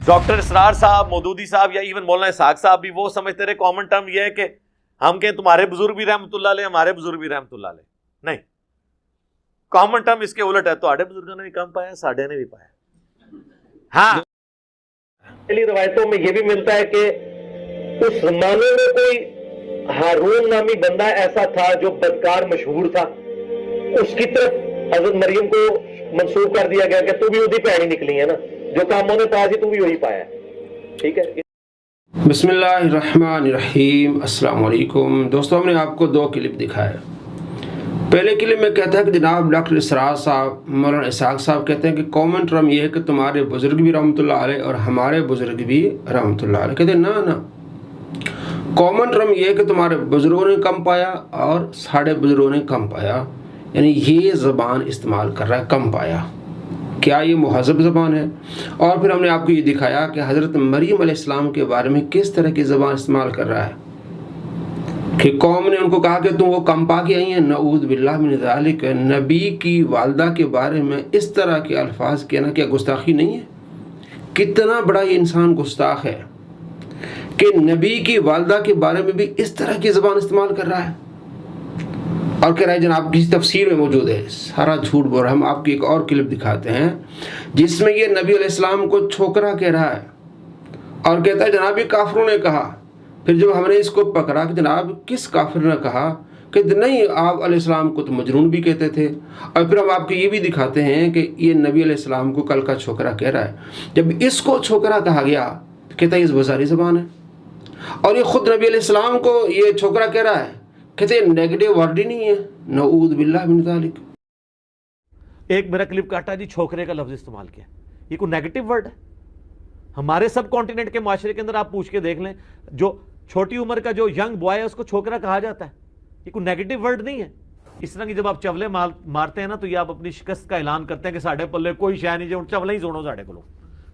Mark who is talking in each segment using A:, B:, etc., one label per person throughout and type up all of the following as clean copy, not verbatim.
A: Doctor اسرار صاحب، مودودی صاحب یا ایون مولانا اسحاق صاحب بھی وہ سمجھتے رہے کامن ٹرم یہ ہے کہ ہم کہیں تمہارے بزرگ بھی رحمۃ اللہ علیہ، ہمارے بزرگ بھی رحمۃ اللہ علیہ. نہیں، کامن ٹرم اس کے الٹ ہے. تمہارے بزرگوں نے بھی کم پایا، ساڈے نے بھی پایا. ہاں،
B: روایتوں میں یہ بھی ملتا ہے کہ اس زمانے میں کوئی ہارون نامی بندہ ایسا تھا جو بدکار مشہور تھا، اس کی طرف حضرت مریم کو منسوب کر دیا گیا کہ تو بھی وہی پیڑی نکلی ہے نا، جو کام نے پایا سی تو بھی وہی پایا. ٹھیک ہے.
C: بسم اللہ الرحمن الرحیم. السلام علیکم دوستوں، ہم نے آپ کو دو کلپ دکھائے. پہلے کلپ میں کہتا ہے کہ جناب ڈاکٹر اسرار صاحب، مولانا اسحاق صاحب کہتے ہیں کہ کامن ٹرم یہ ہے کہ تمہارے بزرگ بھی رحمۃ اللہ علیہ اور ہمارے بزرگ بھی رحمۃ اللہ علیہ. کہتے ہیں نا، کامن ٹرم یہ ہے کہ تمہارے بزرگوں نے کم پایا اور ساڑھے بزرگوں نے کم پایا. یعنی یہ زبان استعمال کر رہا ہے کم پایا. کیا یہ مہذب زبان ہے؟ اور پھر ہم نے آپ کو یہ دکھایا کہ حضرت مریم علیہ السلام کے بارے میں کس طرح کی زبان استعمال کر رہا ہے کہ قوم نے ان کو کہا کہ تم وہ کم پا کے آئی ہیں. نعوذ باللہ من ذالک. نبی کی والدہ کے بارے میں اس طرح کے الفاظ کہنا کیا گستاخی نہیں ہے؟ کتنا بڑا یہ انسان گستاخ ہے کہ نبی کی والدہ کے بارے میں بھی اس طرح کی زبان استعمال کر رہا ہے اور کہہ رہا ہے جناب کسی تفسیر میں موجود ہے. سارا جھوٹ بول رہا ہے. ہم آپ کی ایک اور کلپ دکھاتے ہیں جس میں یہ نبی علیہ السلام کو چھوکرا کہہ رہا ہے اور کہتا ہے جناب یہ کافروں نے کہا. پھر جب ہم نے اس کو پکڑا کہ جناب کس کافر نے کہا، کہ نہیں آپ علیہ السلام کو تو مجنون بھی کہتے تھے. اور پھر ہم آپ کو یہ بھی دکھاتے ہیں کہ یہ نبی علیہ السلام کو کل کا چھوکرا کہہ رہا ہے. جب اس کو چھوکرا کہا گیا کہتا ہے اس بازاری زبان ہے، اور یہ خود نبی علیہ السلام کو یہ چھوکرا کہہ رہا ہے. کہتے ہیں نیگیٹو ورڈ ہی نہیں ہے. نعوذ باللہ من ذالک.
A: ایک میرا کلپ کاٹا جی، چھوکرے کا لفظ استعمال کیا. یہ کوئی نیگیٹو ورڈ ہے؟ ہمارے سب کانٹیننٹ کے معاشرے کے اندر آپ پوچھ کے دیکھ لیں، جو چھوٹی عمر کا جو ینگ بوائے ہے اس کو چھوکرا کہا جاتا ہے. یہ کوئی نیگیٹو ورڈ نہیں ہے. اس طرح کی جب آپ چولے مارتے ہیں نا تو یہ آپ اپنی شکست کا اعلان کرتے ہیں کہ ساڑھے پلے کوئی شے نہیں، جو چولے ہی سنو ساڑھے کو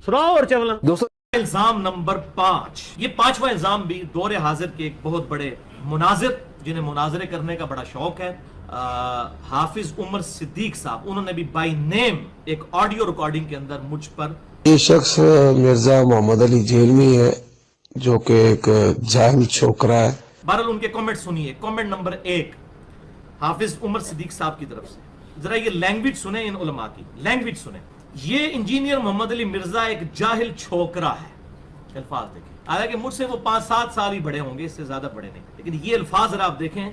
A: سناؤ اور چولنا.
C: دوستو
A: الزام نمبر 5، یہ 5واں الزام بھی دور حاضر کے ایک بہت بڑے مناظر جنہیں مناظرے کرنے کا بڑا شوق ہے، حافظ عمر صدیق صاحب، انہوں نے بھی بائی نیم ایک آڈیو ریکارڈنگ کے اندر مجھ پر،
D: یہ شخص مرزا محمد علی جیلمی ہے جو کہ ایک جاہل چھوکرا ہے.
A: بہرحال ان کے کامنٹ سنیے. کامنٹ نمبر 1 حافظ عمر صدیق صاحب کی طرف سے. ذرا یہ لینگویج سنیں، ان علماء کی لینگویج سنیں. یہ انجینئر محمد علی مرزا ایک جاہل چھوکرا ہے. الفاظ دیکھیں، حالانکہ مجھ سے وہ 5-7 سال ہی بڑے ہوں گے، اس سے زیادہ بڑے نہیں، لیکن یہ الفاظ ذرا آپ دیکھیں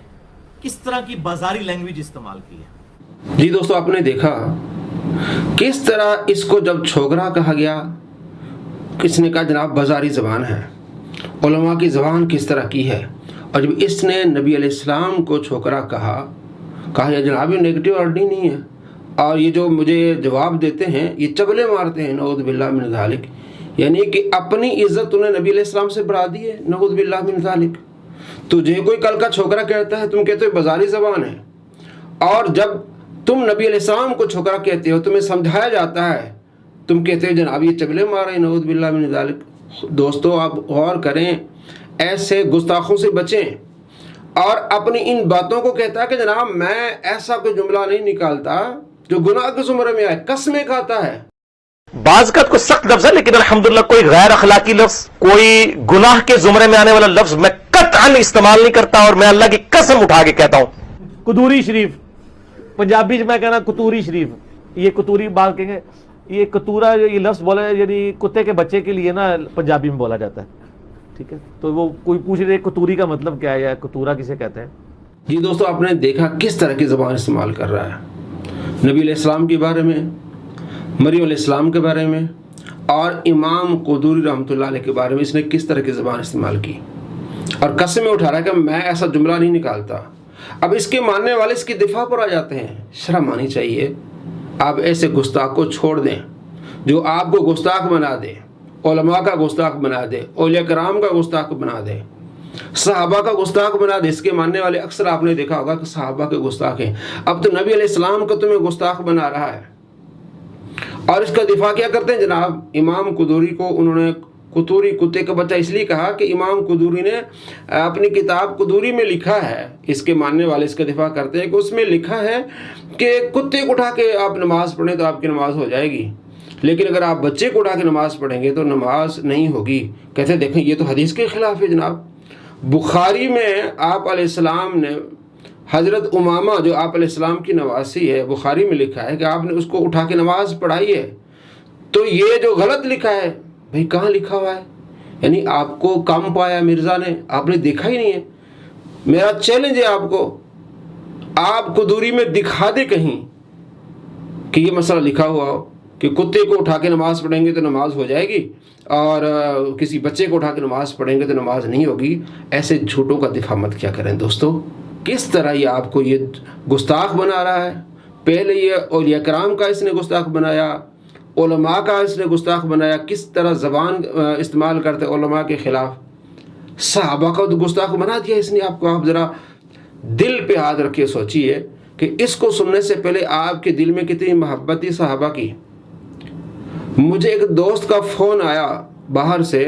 A: کس طرح کی بازاری لینگویج استعمال کی ہے.
C: جی دوستو، آپ نے دیکھا کس طرح اس کو جب چھوکرا کہا گیا کس نے کہا جناب بازاری زبان ہے. علماء کی زبان کس طرح کی ہے. اور جب اس نے نبی علیہ السلام کو چھوکرا کہا یہ جناب یہ نیگیٹو ورڈ نہیں ہے. اور یہ جو مجھے جواب دیتے ہیں یہ چبلے مارتے ہیں. نعوذ باللہ من ذالک. یعنی کہ اپنی عزت انہیں نبی علیہ السلام سے بڑھا دی ہے. نعوذ باللہ من ذالک. تجھے کوئی کل کا چھوکرا کہتا ہے تم کہتے ہو بازاری زبان ہے، اور جب تم نبی علیہ السلام کو چھوکرا کہتے ہو تمہیں سمجھایا جاتا ہے تم کہتے ہو جناب یہ چبلے مار رہے ہیں. نعوذ باللہ من ذالک. دوستو آپ غور کریں، ایسے گستاخوں سے بچیں. اور اپنی ان باتوں کو کہتا ہے کہ جناب میں ایسا کوئی جملہ نہیں نکالتا جو گناہ کے زمرے میں آئے، قسمیں کھاتا ہے.
B: بعض کا سخت لفظ ہے، لیکن الحمدللہ کوئی غیر اخلاقی لفظ، کوئی گناہ کے زمرے میں آنے والا لفظ میں قطعاً استعمال نہیں کرتا، اور میں اللہ کی قسم اٹھا کے کہتا ہوں.
A: قدوری شریف، پنجابی میں کہنا قطوری شریف. یہ قطوری بات کہیں گے، یہ قطورا یہ لفظ بولا ہے یعنی کتے کے بچے کے لیے نا پنجابی میں بولا جاتا ہے. ٹھیک ہے، تو وہ کوئی پوچھ رہے قطوری کا مطلب کیا ہے یا قطورا کسے کہتے ہیں.
C: جی دوستو، آپ نے دیکھا کس طرح کی زبان استعمال کر رہا ہے. نبی علیہ السلام کے بارے میں، مریم علیہ السلام کے بارے میں، اور امام قدوری رحمۃ اللہ علیہ کے بارے میں اس نے کس طرح کی زبان استعمال کی، اور قسمیں اٹھا رہا ہے کہ میں ایسا جملہ نہیں نکالتا. اب اس کے ماننے والے اس کی دفاع پر آ جاتے ہیں. شرم آنی چاہیے. آپ ایسے گستاخ کو چھوڑ دیں جو آپ کو گستاخ بنا دے، علماء کا گستاخ بنا دے، اولیاء کرام کا گستاخ بنا دے، صحابہ کا گستاخ بنا دے. اس کے ماننے والے اکثر آپ نے دیکھا ہوگا کہ صحابہ کے گستاخ ہیں. اب تو نبی علیہ السلام کو تمہیں گستاخ بنا رہا ہے. اور اس کا دفاع کیا کرتے ہیں جناب. امام قدوری کو انہوں نے قطوری کتے کا بچہ اس لیے کہا کہ امام قدوری نے اپنی کتاب قدوری میں لکھا ہے، اس کے ماننے والے اس کا دفاع کرتے ہیں کہ اس میں لکھا ہے کہ کتے کو اٹھا کے آپ نماز پڑھیں تو آپ کی نماز ہو جائے گی. لیکن اگر آپ بچے کو اٹھا کے نماز پڑھیں گے تو نماز نہیں ہوگی۔ کہتے ہیں دیکھیں یہ تو حدیث کے خلاف ہے جناب۔ بخاری میں آپ علیہ السلام نے حضرت امامہ جو آپ علیہ السلام کی نواسی ہے، بخاری میں لکھا ہے کہ آپ نے اس کو اٹھا کے نماز پڑھائی ہے۔ تو یہ جو غلط لکھا ہے بھئی کہاں لکھا ہوا ہے؟ یعنی آپ کو کم پایا مرزا نے، آپ نے دیکھا ہی نہیں ہے۔ میرا چیلنج ہے آپ کو دوری میں دکھا دے کہیں کہ یہ مسئلہ لکھا ہوا ہو کہ کتے کو اٹھا کے نماز پڑھیں گے تو نماز ہو جائے گی اور کسی بچے کو اٹھا کے نماز پڑھیں گے تو نماز نہیں ہوگی۔ ایسے جھوٹوں کا دفاع مت کیا کریں دوستو۔ کس طرح یہ آپ کو یہ گستاخ بنا رہا ہے۔ پہلے یہ اولیاء کرام کا اس نے گستاخ بنایا، علماء کا اس نے گستاخ بنایا، کس طرح زبان استعمال کرتے علماء کے خلاف، صحابہ کا گستاخ بنا دیا اس نے آپ کو۔ آپ ذرا دل پہ ہاتھ رکھ کے سوچیے کہ اس کو سننے سے پہلے آپ کے دل میں کتنی محبت تھی صحابہ کی۔ مجھے ایک دوست کا فون آیا باہر سے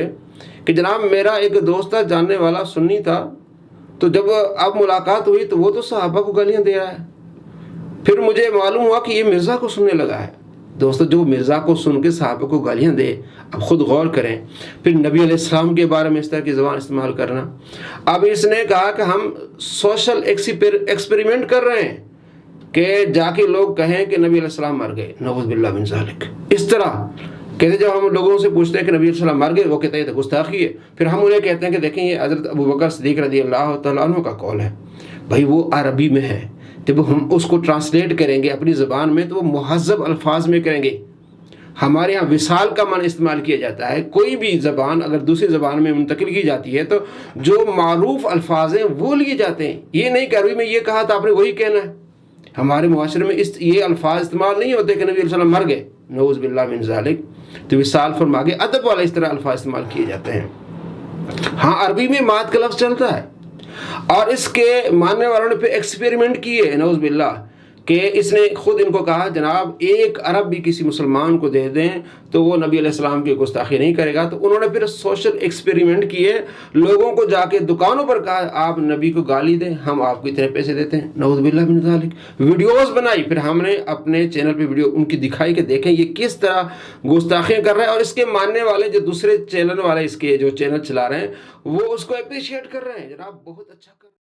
C: کہ جناب میرا ایک دوست تھا جاننے والا سنی تھا، تو جب اب ملاقات ہوئی تو وہ تو صحابہ کو گالیاں دے رہا ہے۔ پھر مجھے معلوم ہوا کہ یہ مرزا کو سننے لگا ہے۔ دوستو جو مرزا کو سن کے صحابہ کو گالیاں دے، اب خود غور کریں۔ پھر نبی علیہ السلام کے بارے میں اس طرح کی زبان استعمال کرنا۔ اب اس نے کہا کہ ہم سوشل ایکسپیریمنٹ کر رہے ہیں کہ جا کے لوگ کہیں کہ نبی علیہ السلام مر گئے، نعوذ باللہ من ذالک۔ اس طرح کہتے جب ہم لوگوں سے پوچھتے ہیں کہ نبی علیہ السلام مر گئے، وہ کہتے ہیں یہ تو گستاخی ہے۔ پھر ہم انہیں کہتے ہیں کہ دیکھیں یہ حضرت ابو بکر صدیق رضی اللہ تعالیٰ عنہ کا قول ہے۔ بھائی وہ عربی میں ہے، جب ہم اس کو ٹرانسلیٹ کریں گے اپنی زبان میں تو وہ مہذب الفاظ میں کریں گے۔ ہمارے ہاں وصال کا معنی استعمال کیا جاتا ہے۔ کوئی بھی زبان اگر دوسری زبان میں منتقل کی جاتی ہے تو جو معروف الفاظ ہیں وہ لیے جاتے ہیں۔ یہ نہیں کہ عربی میں یہ کہا تھا آپ نے وہی کہنا ہے۔ ہمارے معاشرے میں یہ الفاظ استعمال نہیں ہوتے کہ نبی علیہ السلام مر گئے، نعوذ باللہ من ذالک۔ تو وصال فرما کے ادب والا اس طرح الفاظ استعمال کیے جاتے ہیں۔ ہاں عربی میں مات کا لفظ چلتا ہے، اور اس کے ماننے والوں نے پھر ایکسپیریمنٹ کیے، نعوذ باللہ، کہ اس نے خود ان کو کہا جناب ایک عرب بھی کسی مسلمان کو دے دیں تو وہ نبی علیہ السلام کی گستاخی نہیں کرے گا۔ تو انہوں نے پھر سوشل ایکسپیریمنٹ کیے، لوگوں کو جا کے دکانوں پر کہا آپ نبی کو گالی دیں، ہم آپ کو اتنے پیسے دیتے ہیں، نعوذ باللہ من ذالک۔ ویڈیوز بنائی، پھر ہم نے اپنے چینل پہ ویڈیو ان کی دکھائی کہ دیکھیں یہ کس طرح گستاخیاں کر رہے ہیں، اور اس کے ماننے والے جو دوسرے چینل والے اس کے جو چینل چلا رہے ہیں وہ اس کو اپریشیٹ کر رہے ہیں۔ جناب بہت اچھا کر